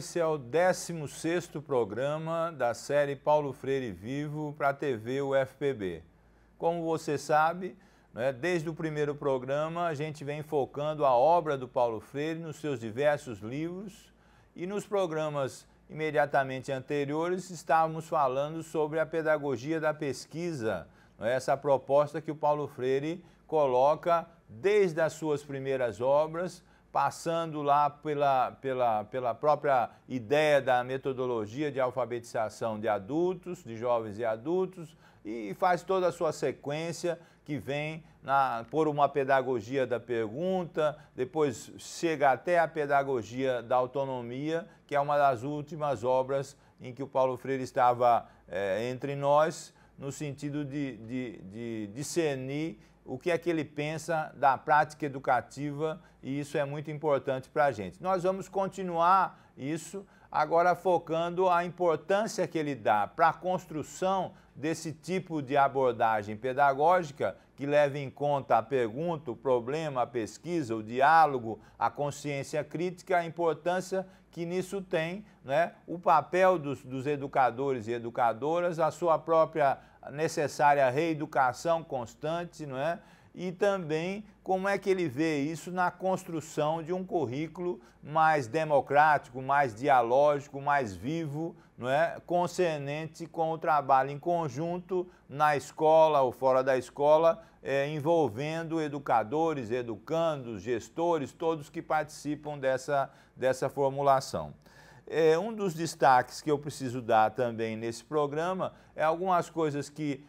esse é o 16º programa da série Paulo Freire Vivo para a TV UFPB. Como você sabe, desde o primeiro programa a gente vem focando a obra do Paulo Freire nos seus diversos livros e nos programas imediatamente anteriores estávamos falando sobre a pedagogia da pesquisa, essa proposta que o Paulo Freire coloca desde as suas primeiras obras, passando lá pela própria ideia da metodologia de alfabetização de adultos, de jovens e adultos, e faz toda a sua sequência que vem por uma pedagogia da pergunta, depois chega até a pedagogia da autonomia, que é uma das últimas obras em que o Paulo Freire estava entre nós, no sentido de discernir o que é que ele pensa da prática educativa, e isso é muito importante para a gente. Nós vamos continuar isso, agora focando a importância que ele dá para a construção desse tipo de abordagem pedagógica que leva em conta a pergunta, o problema, a pesquisa, o diálogo, a consciência crítica, a importância que nisso tem, o papel dos educadores e educadoras, a sua própria necessária reeducação constante, e também como é que ele vê isso na construção de um currículo mais democrático, mais dialógico, mais vivo, concernente com o trabalho em conjunto na escola ou fora da escola, envolvendo educadores, educandos, gestores, todos que participam dessa formulação. Um dos destaques que eu preciso dar também nesse programa é algumas coisas que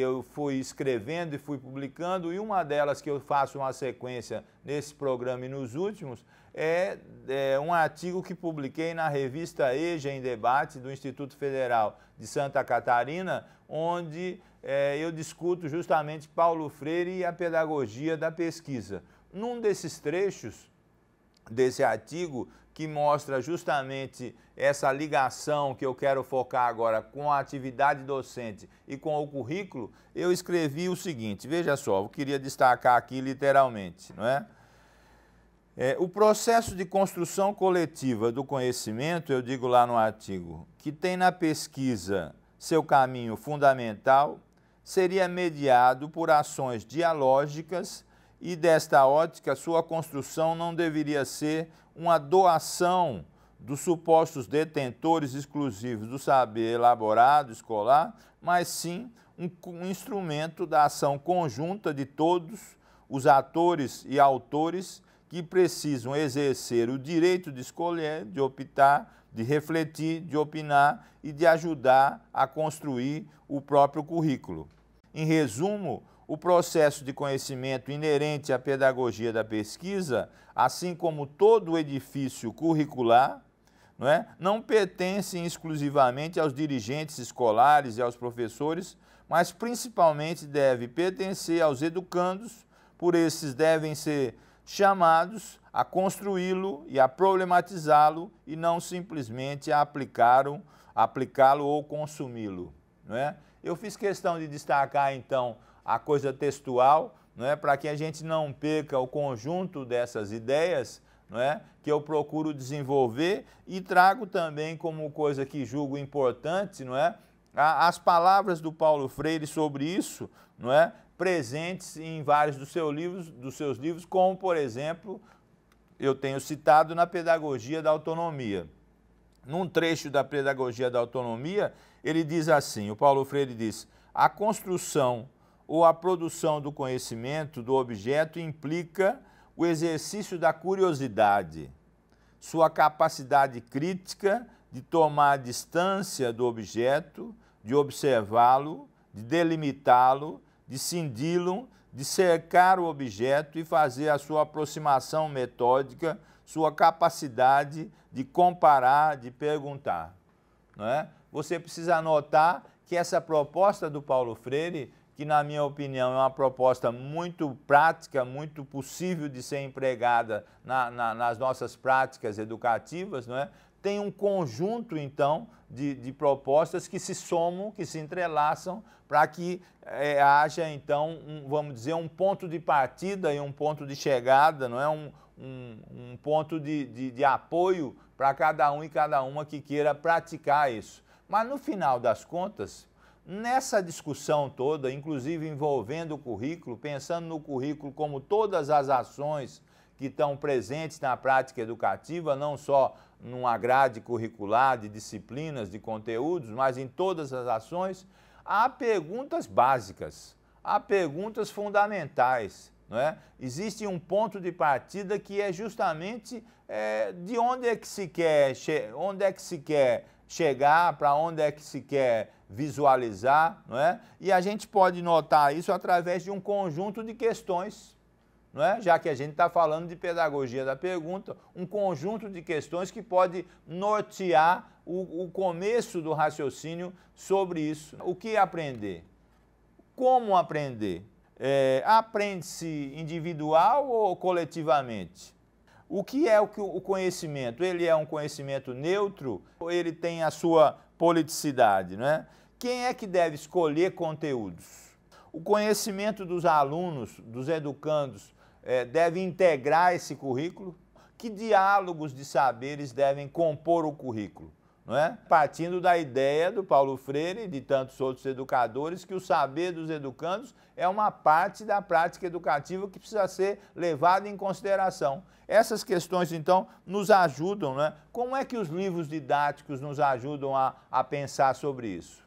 eu fui escrevendo e fui publicando, e uma delas que eu faço uma sequência nesse programa e nos últimos é um artigo que publiquei na revista EJA em Debate do Instituto Federal de Santa Catarina, onde eu discuto justamente Paulo Freire e a pedagogia da pesquisa. Num desses trechos desse artigo, que mostra justamente essa ligação que eu quero focar agora com a atividade docente e com o currículo, eu escrevi o seguinte, veja só, eu queria destacar aqui literalmente, o processo de construção coletiva do conhecimento, eu digo lá no artigo, que tem na pesquisa seu caminho fundamental, seria mediado por ações dialógicas e, desta ótica, sua construção não deveria ser uma doação dos supostos detentores exclusivos do saber elaborado escolar, mas sim um instrumento da ação conjunta de todos os atores e autores que precisam exercer o direito de escolher, de optar, de refletir, de opinar e de ajudar a construir o próprio currículo. Em resumo, o processo de conhecimento inerente à pedagogia da pesquisa, assim como todo o edifício curricular, não pertence exclusivamente aos dirigentes escolares e aos professores, mas principalmente deve pertencer aos educandos, por esses devem ser chamados a construí-lo e a problematizá-lo e não simplesmente a aplicá-lo ou consumi-lo. Eu fiz questão de destacar, então, a coisa textual, para que a gente não perca o conjunto dessas ideias, que eu procuro desenvolver, e trago também como coisa que julgo importante, as palavras do Paulo Freire sobre isso, presentes em vários dos seus livros, como, por exemplo, eu tenho citado na Pedagogia da Autonomia. Num trecho da Pedagogia da Autonomia, ele diz assim, o Paulo Freire diz, a construção ou a produção do conhecimento do objeto implica o exercício da curiosidade, sua capacidade crítica de tomar distância do objeto, de observá-lo, de delimitá-lo, de cindi-lo, de cercar o objeto e fazer a sua aproximação metódica, sua capacidade de comparar, de perguntar. Você precisa notar que essa proposta do Paulo Freire, que na minha opinião é uma proposta muito prática, muito possível de ser empregada nas nossas práticas educativas, tem um conjunto, então, de propostas que se somam, que se entrelaçam, para que haja, então, vamos dizer, um ponto de partida e um ponto de chegada, um ponto de apoio para cada um e cada uma que queira praticar isso. Mas no final das contas, nessa discussão toda, inclusive envolvendo o currículo, pensando no currículo como todas as ações que estão presentes na prática educativa, não só numa grade curricular de disciplinas, de conteúdos, mas em todas as ações, há perguntas básicas, há perguntas fundamentais, não é? Existe um ponto de partida que é justamente de onde é que se quer chegar, para onde é que se quer visualizar, não é? E a gente pode notar isso através de um conjunto de questões, não é? Já que a gente está falando de pedagogia da pergunta, um conjunto de questões que pode nortear o começo do raciocínio sobre isso. O que aprender? Como aprender? Aprende-se individual ou coletivamente? O que é o conhecimento? Ele é um conhecimento neutro ou ele tem a sua politicidade, não é? Quem é que deve escolher conteúdos? O conhecimento dos alunos, dos educandos, deve integrar esse currículo? Que diálogos de saberes devem compor o currículo? Não é? Partindo da ideia do Paulo Freire e de tantos outros educadores que o saber dos educandos é uma parte da prática educativa que precisa ser levada em consideração. Essas questões, então, nos ajudam, né? Como é que os livros didáticos nos ajudam a pensar sobre isso?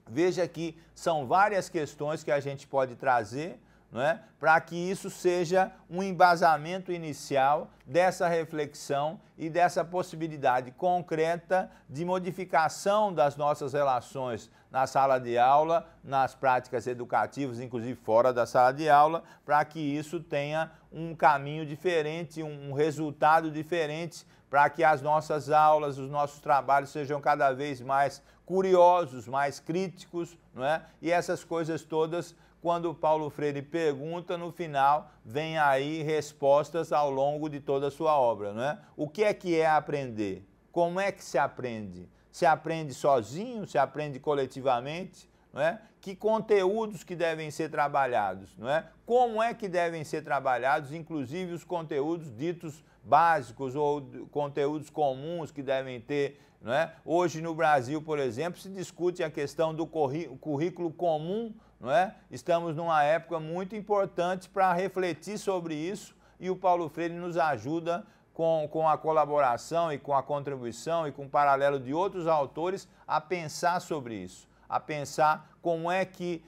Veja que são várias questões que a gente pode trazer, não é? Para que isso seja um embasamento inicial dessa reflexão e dessa possibilidade concreta de modificação das nossas relações na sala de aula, nas práticas educativas, inclusive fora da sala de aula, para que isso tenha um caminho diferente, um resultado diferente, para que as nossas aulas, os nossos trabalhos sejam cada vez mais curiosos, mais críticos, não é? E essas coisas todas, quando o Paulo Freire pergunta, no final, vem aí respostas ao longo de toda a sua obra, não é? O que é aprender? Como é que se aprende? Se aprende sozinho? Se aprende coletivamente? Não é? Que conteúdos que devem ser trabalhados? Não é? Como é que devem ser trabalhados, inclusive os conteúdos ditos básicos ou conteúdos comuns que devem ter, não é? Hoje no Brasil, por exemplo, se discute a questão do currículo comum, não é? Estamos numa época muito importante para refletir sobre isso e o Paulo Freire nos ajuda com a colaboração e com a contribuição e com o paralelo de outros autores a pensar sobre isso, a pensar como é que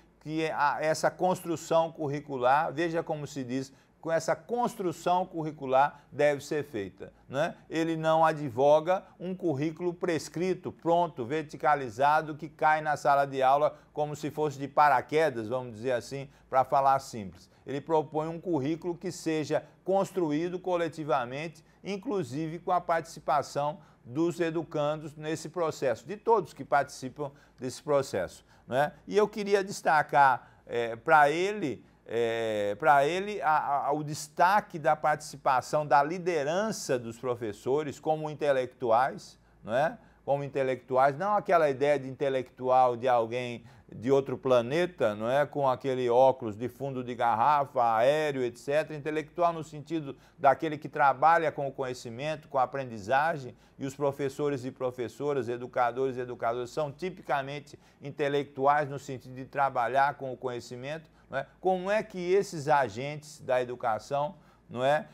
essa construção curricular, veja como se diz, com essa construção curricular deve ser feita, né? Ele não advoga um currículo prescrito, pronto, verticalizado, que cai na sala de aula como se fosse de paraquedas, vamos dizer assim, para falar simples. Ele propõe um currículo que seja construído coletivamente, inclusive com a participação dos educandos nesse processo, de todos que participam desse processo, né? E eu queria destacar para ele o destaque da participação, da liderança dos professores como intelectuais, não é? Como intelectuais, não aquela ideia de intelectual de alguém de outro planeta, não é? Com aquele óculos de fundo de garrafa, aéreo, etc. Intelectual no sentido daquele que trabalha com o conhecimento, com a aprendizagem, e os professores e professoras, educadores e educadoras são tipicamente intelectuais no sentido de trabalhar com o conhecimento. Não é? Como é que esses agentes da educação, não é,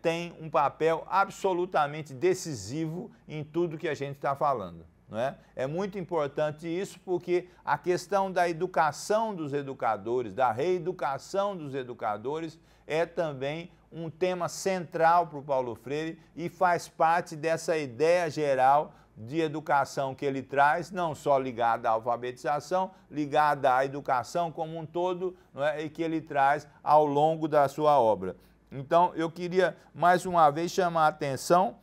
têm um papel absolutamente decisivo em tudo que a gente está falando? Não é? É muito importante isso porque a questão da educação dos educadores, da reeducação dos educadores, é também um tema central para o Paulo Freire e faz parte dessa ideia geral de educação que ele traz, não só ligada à alfabetização, ligada à educação como um todo, não é? E que ele traz ao longo da sua obra. Então, eu queria mais uma vez chamar a atenção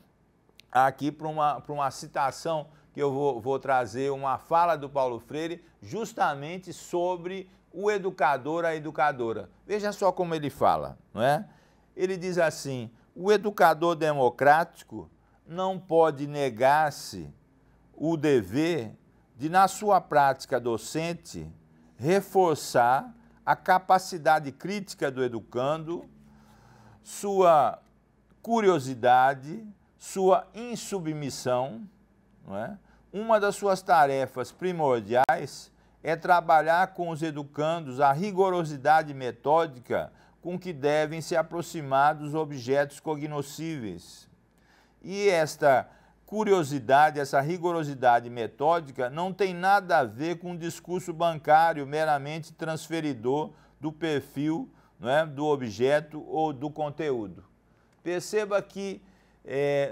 aqui para uma citação que eu vou trazer, uma fala do Paulo Freire, justamente sobre o educador, a educadora. Veja só como ele fala, não é? Ele diz assim: o educador democrático não pode negar-se o dever de, na sua prática docente, reforçar a capacidade crítica do educando, sua curiosidade, sua insubmissão, não é? Uma das suas tarefas primordiais é trabalhar com os educandos a rigorosidade metódica com que devem se aproximar dos objetos cognoscíveis. E esta curiosidade, essa rigorosidade metódica não tem nada a ver com um discurso bancário meramente transferidor do perfil, não é, do objeto ou do conteúdo. Perceba que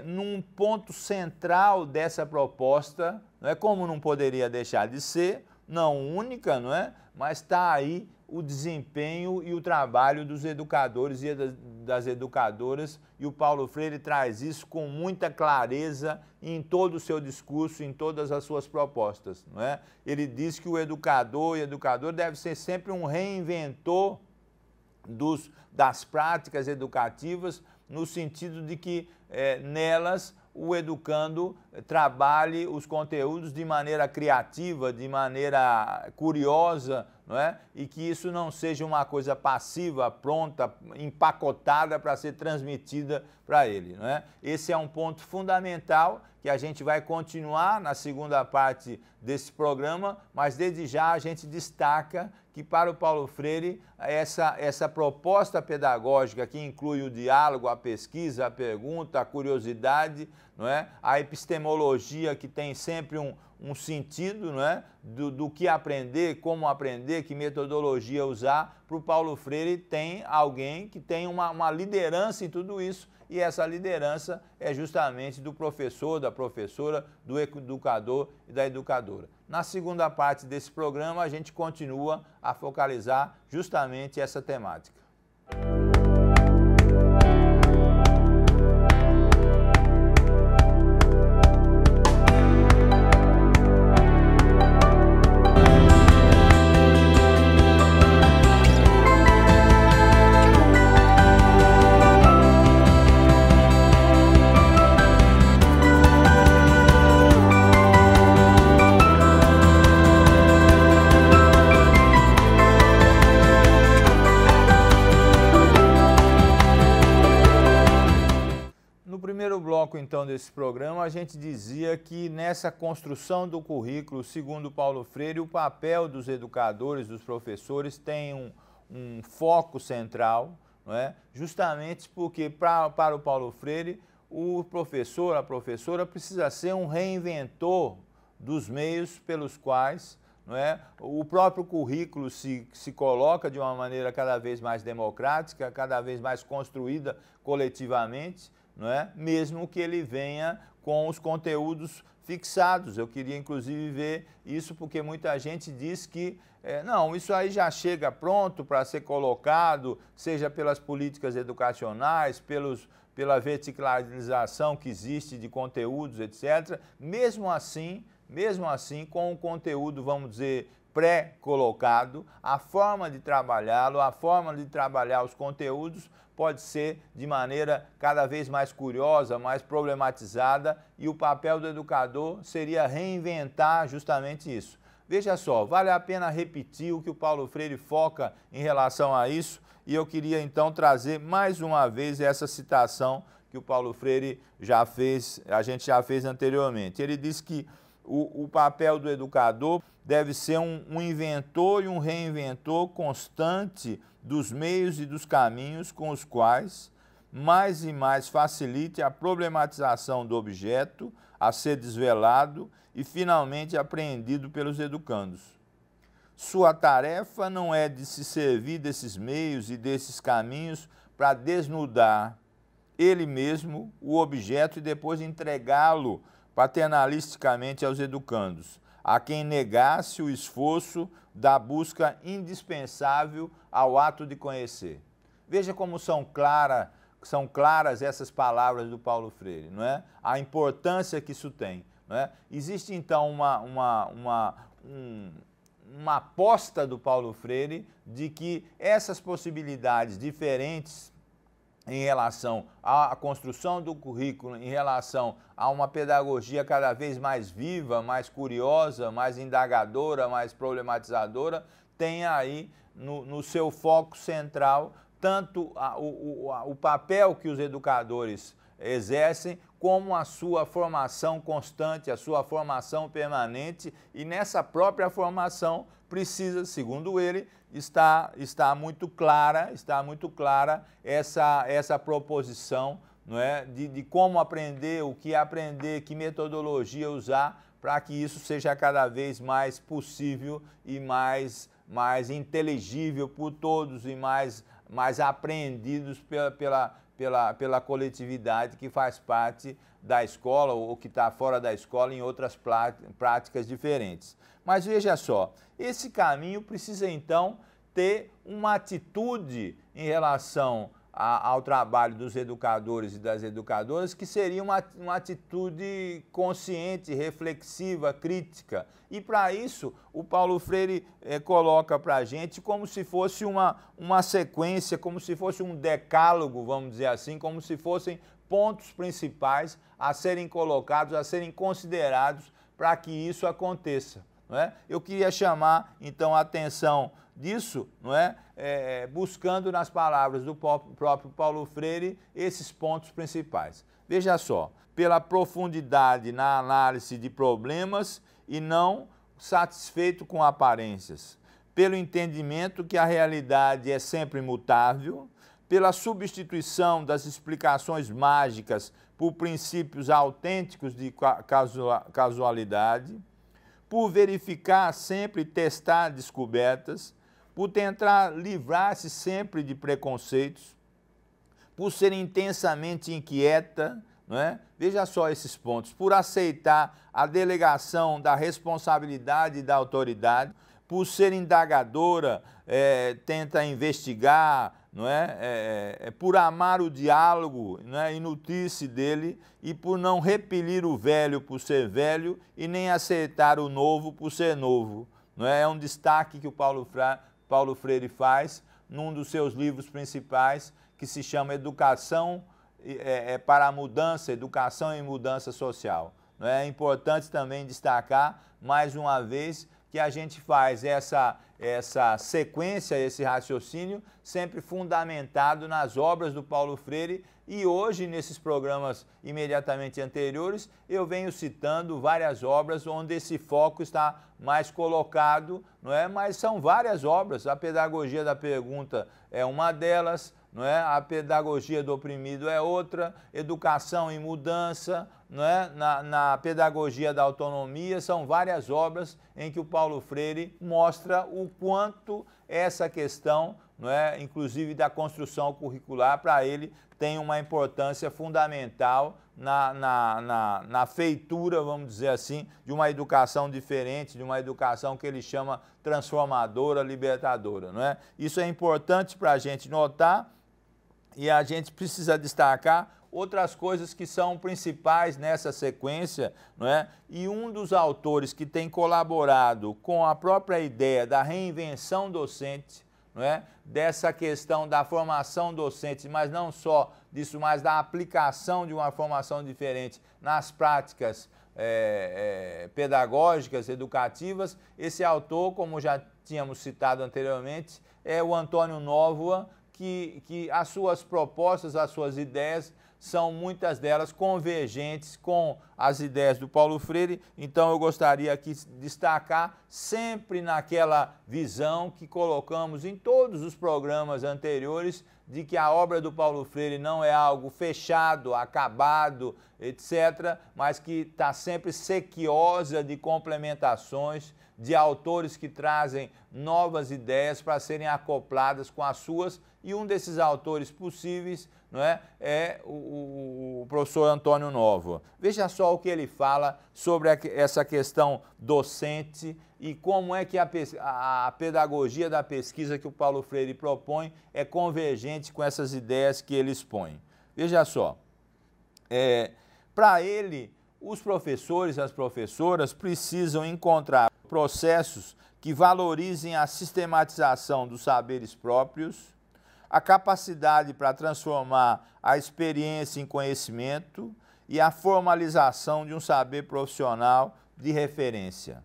num ponto central dessa proposta, não é, como não poderia deixar de ser, não única, não é, mas está aí o desempenho e o trabalho dos educadores e das educadoras, e o Paulo Freire traz isso com muita clareza em todo o seu discurso, em todas as suas propostas, não é? Ele diz que o educador e educadora deve ser sempre um reinventor das práticas educativas, no sentido de que nelas o educando trabalhe os conteúdos de maneira criativa, de maneira curiosa, não é? E que isso não seja uma coisa passiva, pronta, empacotada para ser transmitida para ele, não é? Esse é um ponto fundamental que a gente vai continuar na segunda parte desse programa, mas desde já a gente destaca que para o Paulo Freire essa proposta pedagógica que inclui o diálogo, a pesquisa, a pergunta, a curiosidade, não é? A epistemologia que tem sempre um sentido, não é? do que aprender, como aprender, que metodologia usar. Para o Paulo Freire tem alguém que tem uma liderança em tudo isso, e essa liderança é justamente do professor, da professora, do educador e da educadora. Na segunda parte desse programa, a gente continua a focalizar justamente essa temática. Então, desse programa, a gente dizia que nessa construção do currículo, segundo Paulo Freire, o papel dos educadores, dos professores, tem um foco central, não é? Justamente porque, para o Paulo Freire, o professor, a professora, precisa ser um reinventor dos meios pelos quais, não é, o próprio currículo se coloca de uma maneira cada vez mais democrática, cada vez mais construída coletivamente, não é? Mesmo que ele venha com os conteúdos fixados. Eu queria, inclusive, ver isso, porque muita gente diz que não, isso aí já chega pronto para ser colocado, seja pelas políticas educacionais, pela verticalização que existe de conteúdos, etc. Mesmo assim, com o conteúdo, vamos dizer, pré-colocado, a forma de trabalhá-lo, a forma de trabalhar os conteúdos pode ser de maneira cada vez mais curiosa, mais problematizada, e o papel do educador seria reinventar justamente isso. Veja só, vale a pena repetir o que o Paulo Freire foca em relação a isso, e eu queria então trazer mais uma vez essa citação que o Paulo Freire já fez, a gente já fez anteriormente. Ele diz que o papel do educador deve ser um inventor e um reinventor constante dos meios e dos caminhos com os quais mais e mais facilite a problematização do objeto a ser desvelado e finalmente apreendido pelos educandos. Sua tarefa não é de se servir desses meios e desses caminhos para desnudar ele mesmo o objeto e depois entregá-lo paternalisticamente aos educandos, a quem negasse o esforço da busca indispensável ao ato de conhecer. Veja como são claras essas palavras do Paulo Freire, não é? A importância que isso tem, não é? Existe então uma aposta do Paulo Freire de que essas possibilidades diferentes em relação à construção do currículo, em relação a uma pedagogia cada vez mais viva, mais curiosa, mais indagadora, mais problematizadora, tem aí no seu foco central tanto o papel que os educadores exercem, como a sua formação constante, a sua formação permanente, e nessa própria formação precisa, segundo ele, está muito clara essa proposição, não é, de como aprender, o que aprender, que metodologia usar, para que isso seja cada vez mais possível e mais inteligível por todos e mais apreendidos pela coletividade que faz parte da escola ou que está fora da escola em outras práticas diferentes. Mas veja só, esse caminho precisa então ter uma atitude em relação ao trabalho dos educadores e das educadoras, que seria uma atitude consciente, reflexiva, crítica. E para isso, o Paulo Freire coloca para a gente como se fosse uma sequência, como se fosse um decálogo, vamos dizer assim, como se fossem pontos principais a serem colocados, a serem considerados para que isso aconteça. Não é? Eu queria chamar, então, a atenção disso, não é? Buscando nas palavras do próprio Paulo Freire esses pontos principais. Veja só, pela profundidade na análise de problemas e não satisfeito com aparências, pelo entendimento que a realidade é sempre mutável, pela substituição das explicações mágicas por princípios autênticos de casualidade, por verificar sempre e testar descobertas, por tentar livrar-se sempre de preconceitos, por ser intensamente inquieta, não é? Veja só esses pontos, por aceitar a delegação da responsabilidade e da autoridade, por ser indagadora, tenta investigar, não é? Por amar o diálogo, não é? E nutrir-se dele, e por não repelir o velho por ser velho e nem aceitar o novo por ser novo. Não é? É um destaque que o Paulo Freire faz num dos seus livros principais, que se chama Educação para a Mudança, Educação e Mudança Social. Não é? É importante também destacar, mais uma vez, que a gente faz essa sequência, esse raciocínio, sempre fundamentado nas obras do Paulo Freire, e hoje, nesses programas imediatamente anteriores, eu venho citando várias obras onde esse foco está mais colocado, não é? Mas são várias obras, a Pedagogia da Pergunta é uma delas, não é? A Pedagogia do Oprimido é outra, Educação em Mudança, não é? Na Pedagogia da Autonomia, são várias obras em que o Paulo Freire mostra o quanto essa questão, não é? Inclusive da construção curricular, para ele tem uma importância fundamental na feitura, vamos dizer assim, de uma educação diferente, de uma educação que ele chama transformadora, libertadora, não é? Isso é importante para a gente notar. E a gente precisa destacar outras coisas que são principais nessa sequência, não é? E um dos autores que tem colaborado com a própria ideia da reinvenção docente, não é? Dessa questão da formação docente, mas não só disso, mas da aplicação de uma formação diferente nas práticas pedagógicas, educativas, esse autor, como já tínhamos citado anteriormente, é o Antônio Novoa, que as suas propostas, as suas ideias, são muitas delas convergentes com as ideias do Paulo Freire. Então eu gostaria aqui de destacar sempre naquela visão que colocamos em todos os programas anteriores, de que a obra do Paulo Freire não é algo fechado, acabado, etc., mas que está sempre sequiosa de complementações, de autores que trazem novas ideias para serem acopladas com as suas, e um desses autores possíveis, não é o professor Antônio Novoa. Veja só o que ele fala sobre essa questão docente e como é que a pedagogia da pesquisa que o Paulo Freire propõe é convergente com essas ideias que ele expõe. Veja só, para ele, os professores e as professoras precisam encontrar processos que valorizem a sistematização dos saberes próprios, a capacidade para transformar a experiência em conhecimento e a formalização de um saber profissional de referência.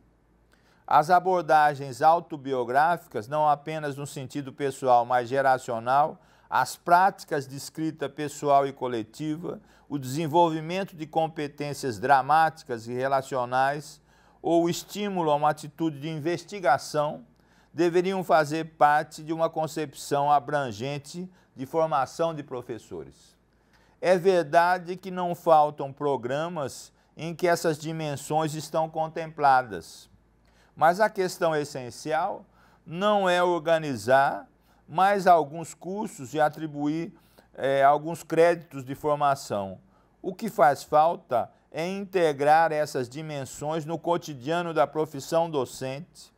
As abordagens autobiográficas, não apenas no sentido pessoal, mas geracional, as práticas de escrita pessoal e coletiva, o desenvolvimento de competências dramáticas e relacionais ou o estímulo a uma atitude de investigação deveriam fazer parte de uma concepção abrangente de formação de professores. É verdade que não faltam programas em que essas dimensões estão contempladas, mas a questão essencial não é organizar mais alguns cursos e atribuir alguns créditos de formação. O que faz falta é integrar essas dimensões no cotidiano da profissão docente,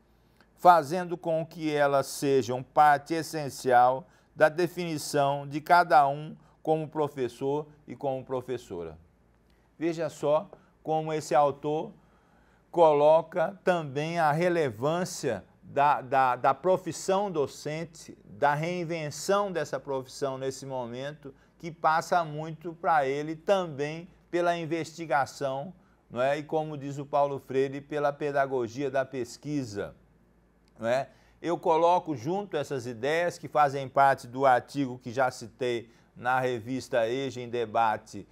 fazendo com que elas sejam parte essencial da definição de cada um como professor e como professora. Veja só como esse autor coloca também a relevância da profissão docente, da reinvenção dessa profissão nesse momento, que passa muito para ele também pela investigação, não é? E como diz o Paulo Freire, pela pedagogia da pesquisa. Não é? Eu coloco junto essas ideias que fazem parte do artigo que já citei na revista EJA em Debate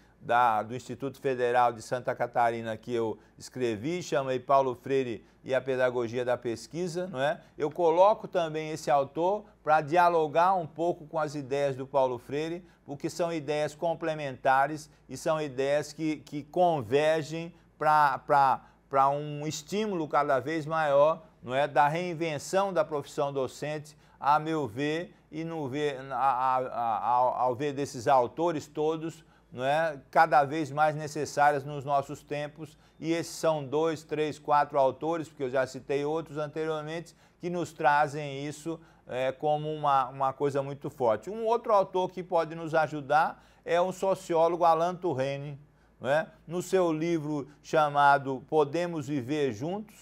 do Instituto Federal de Santa Catarina, que eu escrevi, chamei Paulo Freire e a Pedagogia da Pesquisa. Não é? Eu coloco também esse autor para dialogar um pouco com as ideias do Paulo Freire, porque são ideias complementares e são ideias que convergem para um estímulo cada vez maior, não é, da reinvenção da profissão docente, a meu ver, e ao ver desses autores todos, não é, cada vez mais necessárias nos nossos tempos, e esses são 2, 3, 4 autores, porque eu já citei outros anteriormente, que nos trazem isso como uma coisa muito forte. Um outro autor que pode nos ajudar é o sociólogo Alain Touraine, não é? No seu livro chamado Podemos Viver Juntos,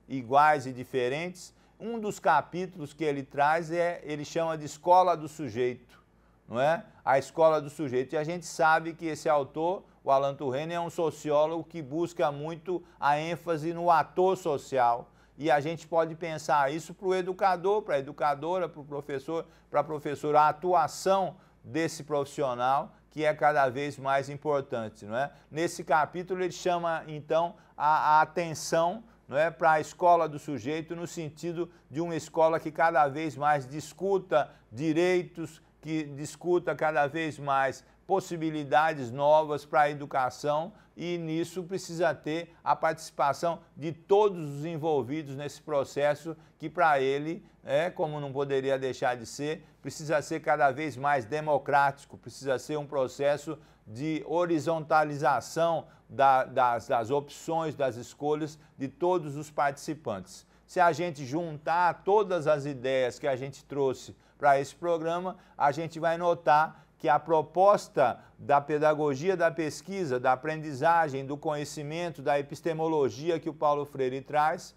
Iguais e Diferentes, um dos capítulos que ele traz ele chama de Escola do Sujeito, não é? A Escola do Sujeito. E a gente sabe que esse autor, o Alain Touraine, é um sociólogo que busca muito a ênfase no ator social. E a gente pode pensar isso para o educador, para a educadora, para o professor, para a professora, a atuação desse profissional, que é cada vez mais importante, não é? Nesse capítulo ele chama, então, a atenção, não é, para a escola do sujeito, no sentido de uma escola que cada vez mais discuta direitos, que discuta cada vez mais possibilidades novas para a educação, e nisso precisa ter a participação de todos os envolvidos nesse processo, que para ele, como não poderia deixar de ser, precisa ser cada vez mais democrático, precisa ser um processo de horizontalização das opções, das escolhas de todos os participantes. Se a gente juntar todas as ideias que a gente trouxe para esse programa, a gente vai notar que a proposta da pedagogia da pesquisa, da aprendizagem, do conhecimento, da epistemologia que o Paulo Freire traz,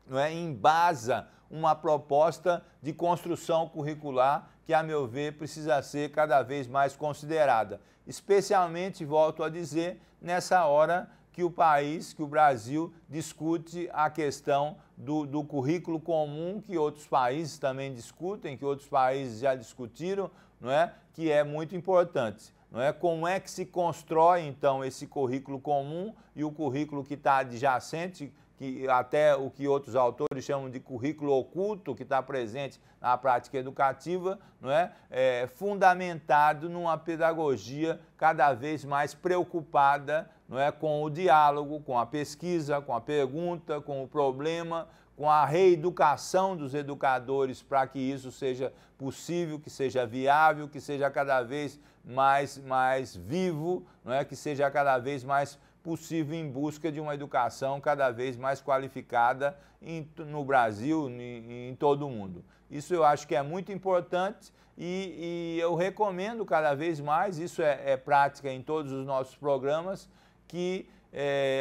não é, embasa uma proposta de construção curricular que, a meu ver, precisa ser cada vez mais considerada. Especialmente, volto a dizer, nessa hora que o país, que o Brasil, discute a questão do currículo comum, que outros países também discutem, que outros países já discutiram, não é? Que é muito importante. Não é? Como é que se constrói, então, esse currículo comum e o currículo que está adjacente, que até o que outros autores chamam de currículo oculto, que está presente na prática educativa, não é? Fundamentado numa pedagogia cada vez mais preocupada, não é? Com o diálogo, com a pesquisa, com a pergunta, com o problema, com a reeducação dos educadores para que isso seja possível, que seja viável, que seja cada vez mais vivo, não é? Que seja cada vez mais possível em busca de uma educação cada vez mais qualificada no Brasil e em todo o mundo. Isso eu acho que é muito importante e eu recomendo cada vez mais, isso é prática em todos os nossos programas, que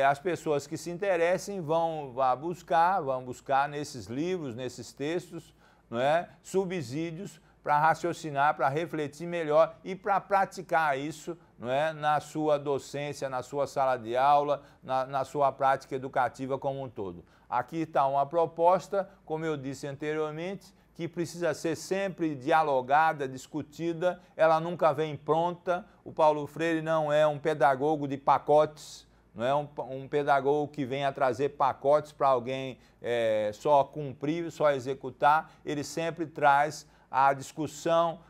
as pessoas que se interessem vão buscar nesses livros, nesses textos, não é? Subsídios para raciocinar, para refletir melhor e para praticar isso, não é? Na sua docência, na sua sala de aula, na sua prática educativa como um todo. Aqui está uma proposta, como eu disse anteriormente, que precisa ser sempre dialogada, discutida, ela nunca vem pronta. O Paulo Freire não é um pedagogo de pacotes, não é um pedagogo que venha trazer pacotes para alguém só cumprir, só executar. Ele sempre traz a discussão,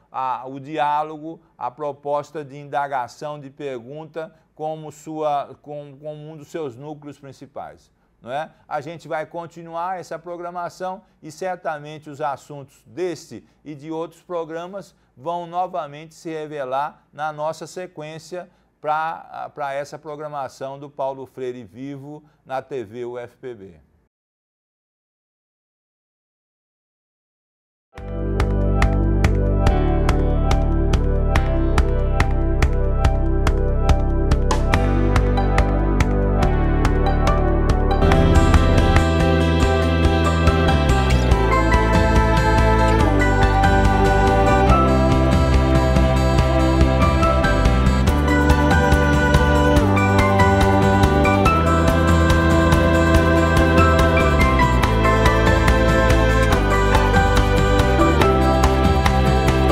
o diálogo, a proposta de indagação, de pergunta como um dos seus núcleos principais. Não é? A gente vai continuar essa programação e certamente os assuntos deste e de outros programas vão novamente se revelar na nossa sequência para essa programação do Paulo Freire Vivo na TV UFPB.